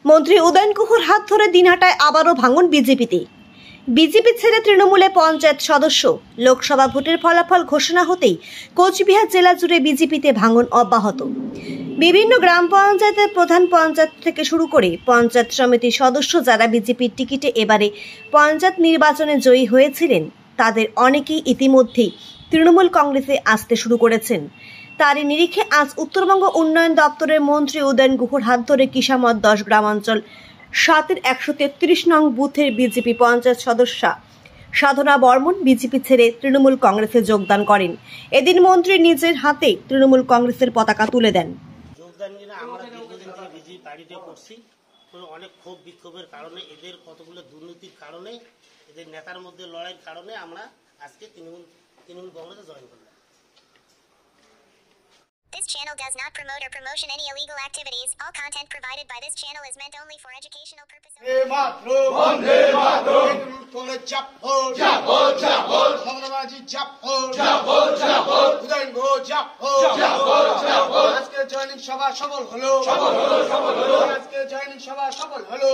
মন্ত্রী উদয়ন গুহর হাত ধরে দিনহাটায় আবারও ভাঙন বিজেপিতে। বিজেপি ছেড়ে তৃণমূলে পঞ্চায়েত সদস্য। লোকসভা ভোটের ফলাফল ঘোষণা হতেই কোচবিহার জেলা জুড়ে বিজেপিতে ভাঙন অব্যাহত। বিভিন্ন গ্রাম পঞ্চায়েতের প্রধান পঞ্চায়েত থেকে শুরু করে পঞ্চায়েত সমিতির সদস্য যারা বিজেপির টিকিটে এবারে পঞ্চায়েত নির্বাচনে জয়ী হয়েছিলেন, তাদের অনেকেই ইতিমধ্যেই তৃণমূল কংগ্রেসে আসতে শুরু করেছেন। তারই নিরিখে আজ উত্তরবঙ্গ উন্নয়ন দপ্তরের মন্ত্রী উদয়ন গুহর হাত ধরে কিষামত 10 গ্রামাঞ্চল 7-এর 133 নং বুথের বিজেপি পঞ্চায়েত সদস্যা সাধনা বর্মন বিজেপি ছেড়ে তৃণমূল কংগ্রেসে যোগদান করেন। এদিন মন্ত্রী নিজের হাতে তৃণমূল কংগ্রেসের পতাকা তুলে দেন। আমরা দীর্ঘদিন থেকে বিজেপি পার্টিতে করছি, অনেক ক্ষোভ বিক্ষোভের কারণে, এদের কতগুলো দুর্নীতির কারণে, এদের নেতার মধ্যে লড়াইয়ের কারণে আমরা আজকে তৃণমূল কংগ্রেসে জয়েন করলাম। This channel does not promote or promotion any illegal activities. All content provided by this channel is meant only for educational purposes. আজকে জয়নিং সভা সফল হলো, আজকে জয়নিং সভা সফল হলো।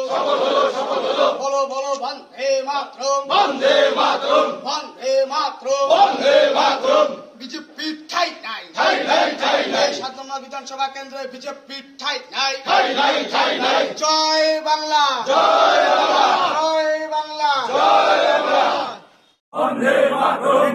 বলো বলো বন্দে মাতরম, বন্দে মাতরম, বন্দে মাতরম, বন্দে মাতরম। বিজেপি ঠাই নাই, ঠাই নাই, ঠাই নাই। সাধনা বিধানসভা কেন্দ্রে বিজেপি ঠাই নাই, ঠাই নাই, ঠাই নাই। জয় বাংলা, জয় বাংলা, জয় বাংলা, জয় বাংলা। বন্দে মাতরম।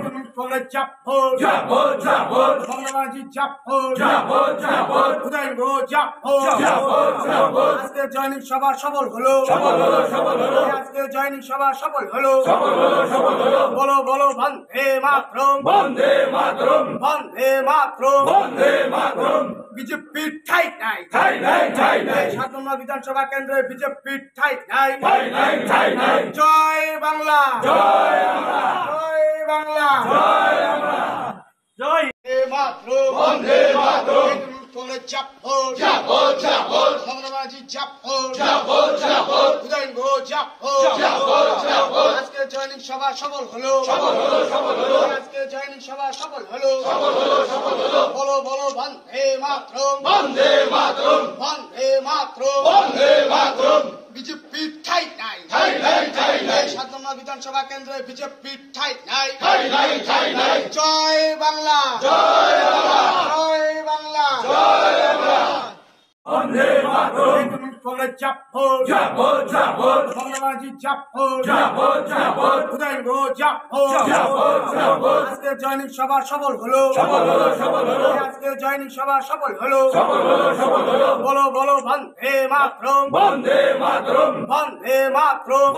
জাপর জাপর জাপর, বাংলাবাসী জাপর জাপর জাপর, উদয়ন গো জাপর জাপর জাপর। আজকে জয়নিং সভা সফল হলো, সফল হলো, সফল হলো। আজকে জয়নিং সভা সফল হলো, সফল হলো, সফল হলো। বলো বলো বন্দে মাতরম, বন্দে মাতরম, বন্দে মাতরম, বন্দে মাতরম। বিজেপি ঠাই নাই, ঠাই নাই, ঠাই নাই। সাধনা বিধানসভা কেন্দ্রে বিজেপি ঠাই নাই, ঠাই নাই, ঠাই নাই। জয় বাংলা, জয় বাংলা, জয় বাংলা, জয় বাংলা, জয় মাতরম, বন্দে মাতরম। জাপর জাপর জাপর, বাংলাবাসী জাপর জাপর জাপর, উদয়ন গো জাপর জাপর জাপর। আজকে জয়নিং সভা সফল হলো, সফল হলো, সফল হলো। আজকে জয়নিং সভা সফল হলো, সফল হলো, সফল হলো। বলো বলো বন্দে মাতরম, বন্দে মাতরম, বন্দে মাতরম, বন্দে মাতরম। বিজেপি ঠাই নাই, ঠাই নাই, ঠাই নাই। সাধনা বিধানসভা কেন্দ্রে বিজেপি ঠাই নাই, ঠাই নাই, ঠাই নাই। জয় বাংলা, জয় বাংলা, জয় বাংলা, জয় বাংলা। বন্দে মাতরম। জাপর জাপর জাপর, বাংলাবাসী জাপর জাপর জাপর, উদয়ন গো জাপর জাপর জাপর। আজকে জয়নিং সভা সফল হলো, সফল হলো, সফল হলো। আজকে জয়নিং সভা সফল হলো, সফল হলো, সফল হলো। বলো বলো বন্দে মাতরম, বন্দে মাতরম, বন্দে মাতরম।